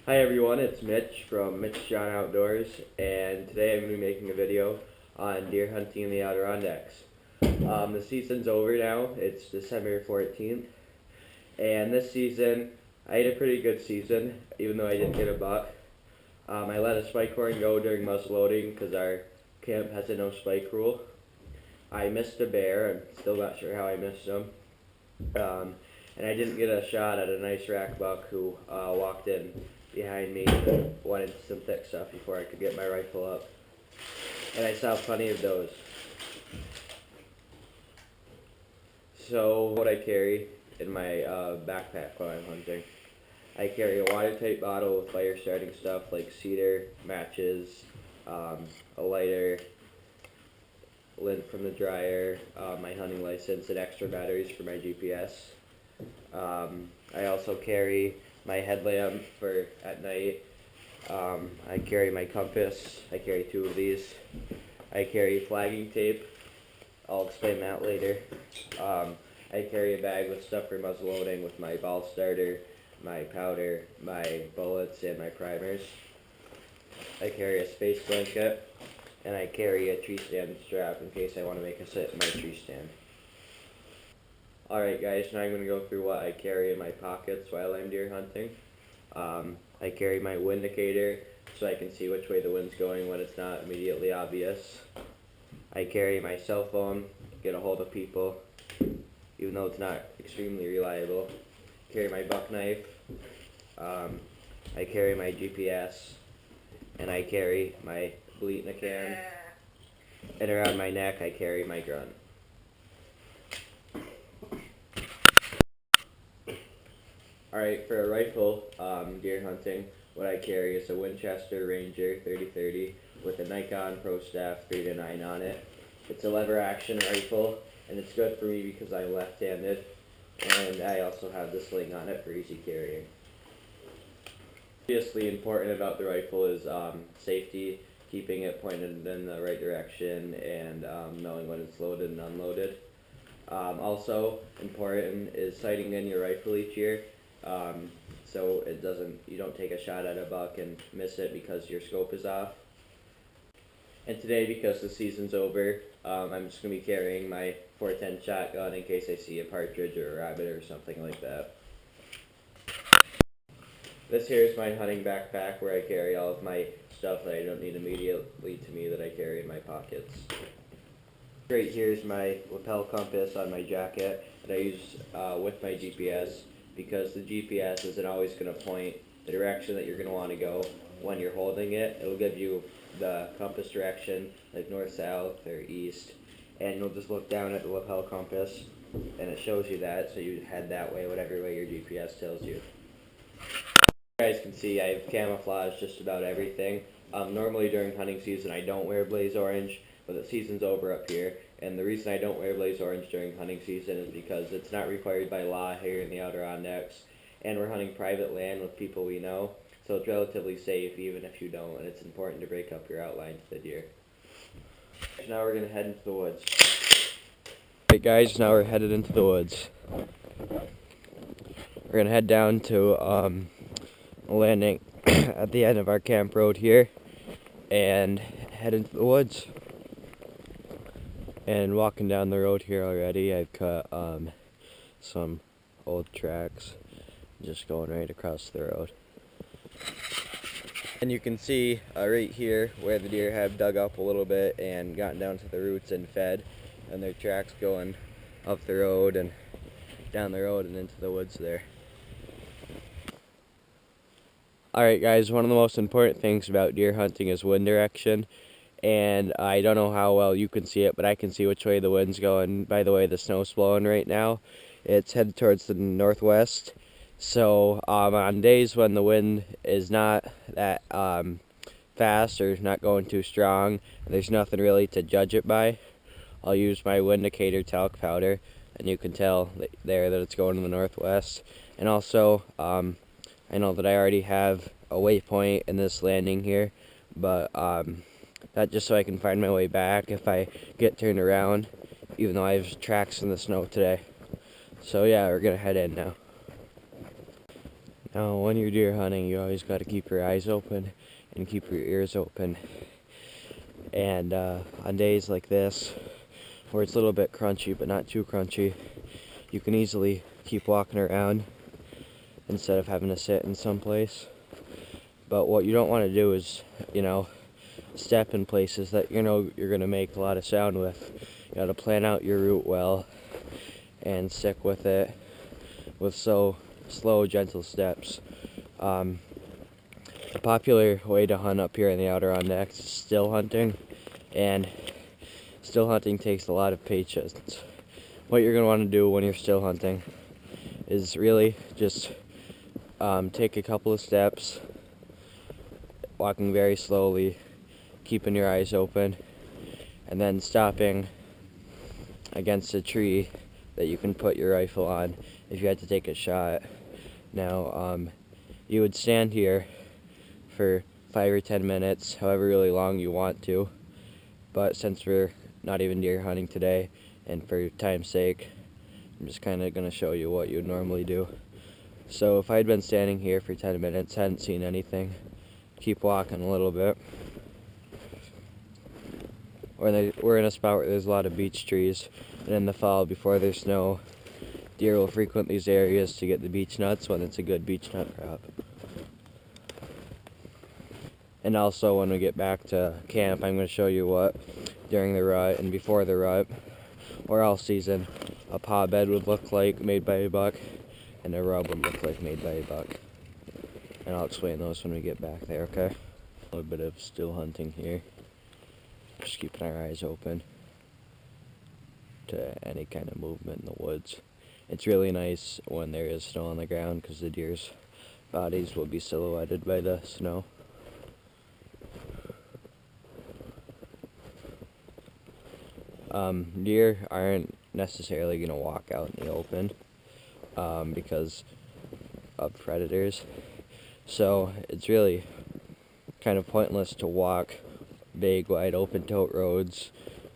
Hi everyone, it's Mitch from Mitch John Outdoors, and today I'm going to be making a video on deer hunting in the Adirondacks. The season's over now, it's December 14th, and this season I had a pretty good season, even though I didn't get a buck. I let a spike horn go during muzzleloading because our camp has a no spike rule. I missed a bear, I'm still not sure how I missed him. And I didn't get a shot at a nice rack buck who walked in behind me and went into some thick stuff before I could get my rifle up. And I saw plenty of those. So what I carry in my backpack while I'm hunting, I carry a watertight bottle with fire starting stuff like cedar, matches, a lighter, lint from the dryer, my hunting license, and extra batteries for my GPS. I also carry my headlamp for at night. I carry my compass. I carry 2 of these. I carry flagging tape. I'll explain that later. I carry a bag with stuff for muzzleloading with my ball starter, my powder, my bullets, and my primers. I carry a space blanket, and I carry a tree stand strap in case I want to make a sit in my tree stand. Alright guys, now I'm going to go through what I carry in my pockets while I'm deer hunting. I carry my wind indicator so I can see which way the wind's going when it's not immediately obvious. I carry my cell phone, get a hold of people, even though it's not extremely reliable. I carry my buck knife, I carry my GPS, and I carry my bleat in a can, and around my neck I carry my grunt. Alright, for a rifle, deer hunting, what I carry is a Winchester Ranger 30-30 with a Nikon Pro Staff 3-9 on it. It's a lever action rifle, and it's good for me because I'm left-handed, and I also have the sling on it for easy carrying. Obviously important about the rifle is safety, keeping it pointed in the right direction, and knowing when it's loaded and unloaded. Also important is sighting in your rifle each year. So you don't take a shot at a buck and miss it because your scope is off. And today, because the season's over, I'm just going to be carrying my 410 shotgun in case I see a partridge or a rabbit or something like that. This here is my hunting backpack where I carry all of my stuff that I don't need immediately to me that I carry in my pockets. Right here is my lapel compass on my jacket that I use with my GPS, because the GPS isn't always going to point the direction that you're going to want to go when you're holding it. It'll give you the compass direction, like north-south or east, and you'll just look down at the lapel compass, and it shows you that, so you head that way, whatever way your GPS tells you. You guys can see I have camouflaged just about everything. Normally during hunting season I don't wear blaze orange, but the season's over up here, and the reason I don't wear blaze orange during hunting season is because it's not required by law here in the Adirondacks, and we're hunting private land with people we know, so it's relatively safe even if you don't, and it's important to break up your outline to the deer. Now we're going to head into the woods. Alright guys, now we're headed into the woods. We're going to head down to a landing at the end of our camp road here and head into the woods. And walking down the road here already, I've cut some old tracks just going right across the road. And you can see right here where the deer have dug up a little bit and gotten down to the roots and fed, and their tracks going up the road and down the road and into the woods there. Alright guys, one of the most important things about deer hunting is wind direction. And I don't know how well you can see it, but I can see which way the wind's going by the way the snow's blowing right now. It's headed towards the northwest. So on days when the wind is not that fast or not going too strong, there's nothing really to judge it by, I'll use my wind indicator talc powder, and you can tell there that it's going to the northwest. And also, I know that I already have a waypoint in this landing here, but that just so I can find my way back if I get turned around, even though I have tracks in the snow today. So yeah, we're gonna head in now. Now, when you're deer hunting, you always got to keep your eyes open and keep your ears open. And on days like this, where it's a little bit crunchy but not too crunchy, you can easily keep walking around instead of having to sit in some place. But what you don't want to do is, step in places that you're going to make a lot of sound with. You got to plan out your route well and stick with it with slow, gentle steps. A popular way to hunt up here in the Adirondacks is still hunting, and still hunting takes a lot of patience. What you're going to want to do when you're still hunting is really just take a couple of steps, walking very slowly, keeping your eyes open, and then stopping against a tree that you can put your rifle on if you had to take a shot. Now, you would stand here for 5 or 10 minutes, however really long you want to, but since we're not even deer hunting today, and for time's sake, I'm just kind of going to show you what you would normally do. So if I'd been standing here for 10 minutes, hadn't seen anything, keep walking a little bit. We're in a spot where there's a lot of beech trees, and in the fall, before there's snow, deer will frequent these areas to get the beech nuts when it's a good beech nut crop. And also, when we get back to camp, I'm going to show you what, during the rut and before the rut, or all season, a paw bed would look like made by a buck, and a rub would look like made by a buck. And I'll explain those when we get back there, okay? A little bit of still hunting here. Just keeping our eyes open to any kind of movement in the woods. It's really nice when there is snow on the ground because the deer's bodies will be silhouetted by the snow. Deer aren't necessarily going to walk out in the open because of predators. So it's really kind of pointless to walk big, wide open tote roads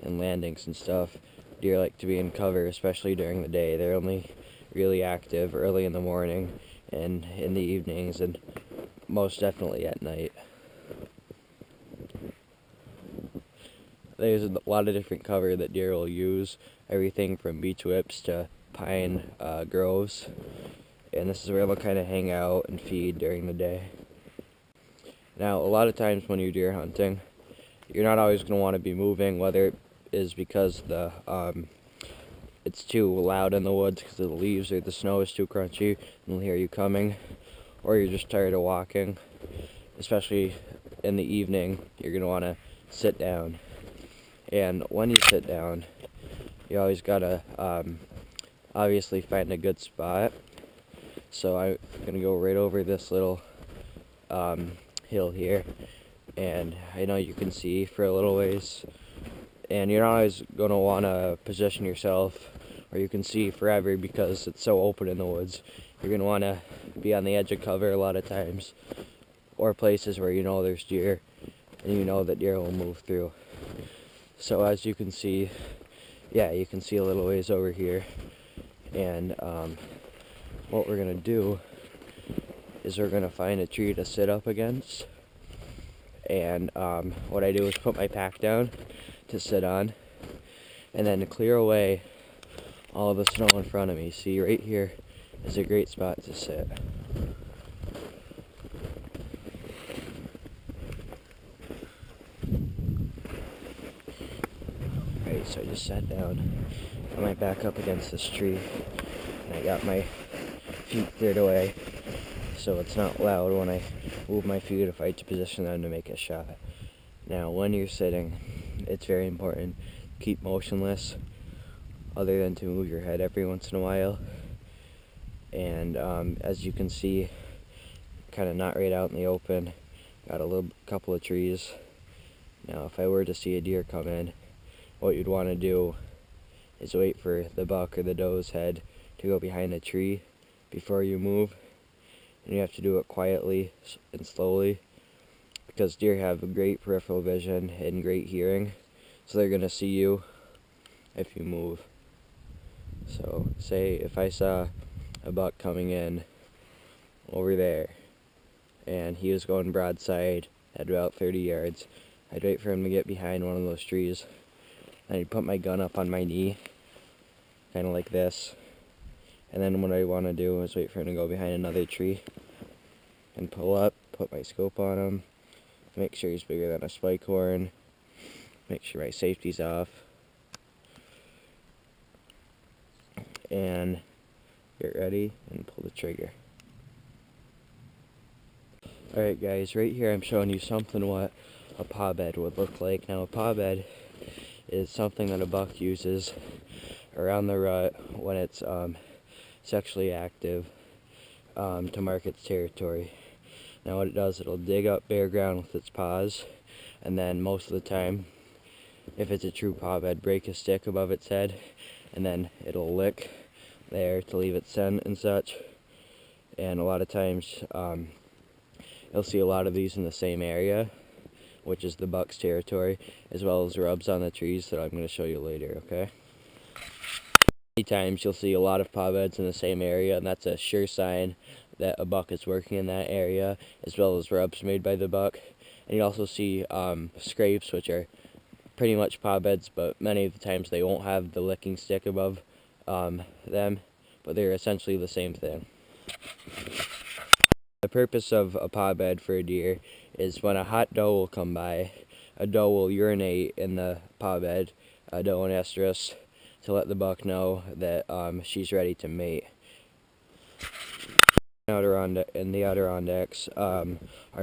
and landings and stuff. Deer like to be in cover, especially during the day. They're only really active early in the morning and in the evenings, and most definitely at night. There's a lot of different cover that deer will use, everything from beech whips to pine groves, and this is where they'll kind of hang out and feed during the day. Now, a lot of times when you're deer hunting, you're not always going to want to be moving, whether it is because it's too loud in the woods because of the leaves or the snow is too crunchy and they'll hear you coming, or you're just tired of walking. Especially in the evening, you're going to want to sit down. And when you sit down, you always got to obviously find a good spot. So I'm going to go right over this little hill here, and I know you can see for a little ways, and you're not always going to want to position yourself or you can see forever because it's so open in the woods. You're going to want to be on the edge of cover a lot of times, or places where you know there's deer and you know that deer will move through. So as you can see, yeah, you can see a little ways over here, and what we're going to do is we're going to find a tree to sit up against, and what I do is put my pack down to sit on, and then to clear away all of the snow in front of me. See, right here is a great spot to sit. Alright, so I just sat down, got my back up against this tree, and I got my feet cleared away so it's not loud when I move my feet if I had to position them to make a shot. Now, when you're sitting, it's very important to keep motionless, other than to move your head every once in a while. And as you can see, kind of not right out in the open, got a couple of trees. Now, if I were to see a deer come in, what you'd want to do is wait for the buck or the doe's head to go behind the tree before you move. And you have to do it quietly and slowly, because deer have great peripheral vision and great hearing, so they're going to see you if you move. So say if I saw a buck coming in over there, and he was going broadside at about 30 yards. I'd wait for him to get behind one of those trees. I'd put my gun up on my knee, kind of like this, and then what I want to do is wait for him to go behind another tree and pull up, put my scope on him, make sure he's bigger than a spike horn, make sure my safety's off, and get ready and pull the trigger. Alright guys, right here I'm showing you something what a paw bed would look like. Now a paw bed is something that a buck uses around the rut when it's sexually active to mark its territory. Now what it does, it'll dig up bare ground with its paws, and then most of the time, if it's a true paw bed, break a stick above its head, and then it'll lick there to leave its scent and such. And a lot of times you'll see a lot of these in the same area, which is the buck's territory, as well as rubs on the trees that I'm going to show you later, okay? Many times you'll see a lot of paw beds in the same area, and that's a sure sign that a buck is working in that area, as well as rubs made by the buck. And you also see scrapes, which are pretty much paw beds, but many of the times they won't have the licking stick above them, but they're essentially the same thing. The purpose of a paw bed for a deer is when a hot doe will come by, a doe will urinate in the paw bed, a doe and estrus, to let the buck know that she's ready to mate. In the Adirondacks are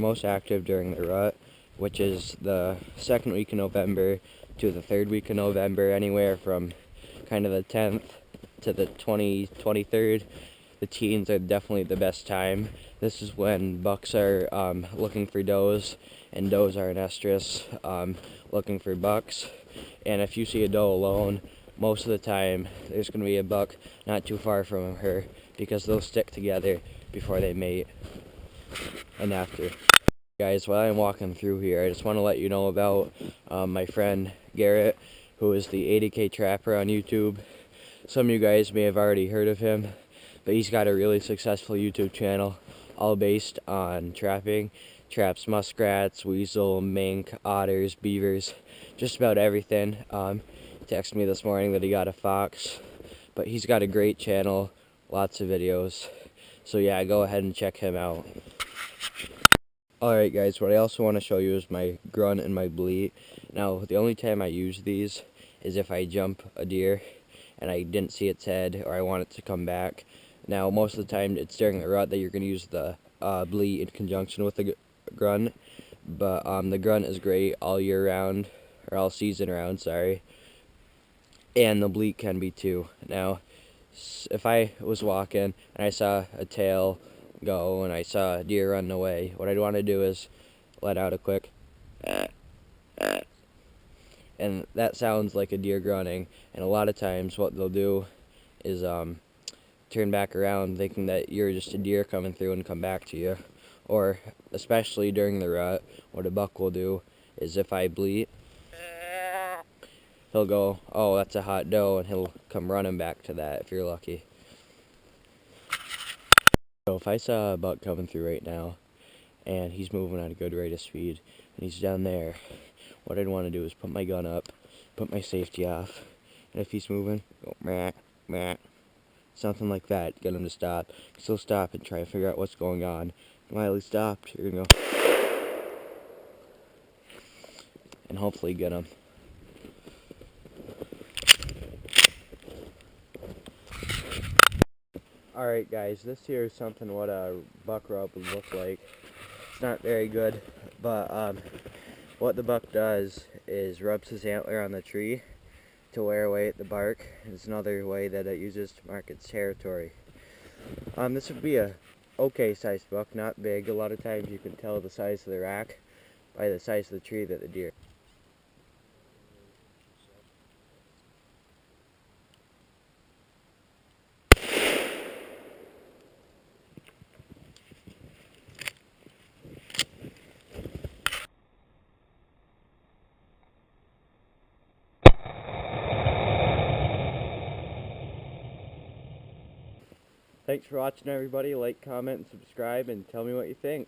most active during the rut, which is the second week of November to the third week of November, anywhere from kind of the 10th to the 23rd. The teens are definitely the best time. This is when bucks are looking for does, and does are in estrus looking for bucks. And if you see a doe alone, most of the time there's going to be a buck not too far from her, because they'll stick together before they mate and after. Guys, while I'm walking through here, I just want to let you know about my friend Garrett, who is the 80K Trapper on YouTube. Some of you guys may have already heard of him, but he's got a really successful YouTube channel, all based on trapping. Traps muskrats, weasel, mink, otters, beavers, just about everything. He texted me this morning that he got a fox, but he's got a great channel, lots of videos. So yeah, go ahead and check him out. Alright guys, what I also want to show you is my grunt and my bleat. Now, the only time I use these is if I jump a deer and I didn't see its head, or I want it to come back. Now, most of the time it's during the rut that you're going to use the bleat in conjunction with the grunt. But the grunt is great all year round, or all season round, sorry. And the bleat can be too. Now, if I was walking and I saw a tail go and I saw a deer running away, what I'd want to do is let out a quick and that sounds like a deer grunting. And a lot of times what they'll do is turn back around thinking that you're just a deer coming through and come back to you. Or especially during the rut, what a buck will do is if I bleat, he'll go, oh, that's a hot doe, and he'll come running back to that if you're lucky. So if I saw a buck coming through right now, and he's moving at a good rate of speed, and he's down there, what I'd want to do is put my gun up, put my safety off, and if he's moving, go meh, meh, something like that, get him to stop. Because he'll stop and try to figure out what's going on. And while he stopped, you're going to go, and hopefully get him. Alright guys, this here is something what a buck rub would look like. It's not very good, but what the buck does is rubs his antler on the tree to wear away at the bark. It's another way that it uses to mark its territory. This would be a okay sized buck, not big. A lot of times you can tell the size of the rack by the size of the tree that the deer. Thanks for watching, everybody. Like, comment, and subscribe, and tell me what you think.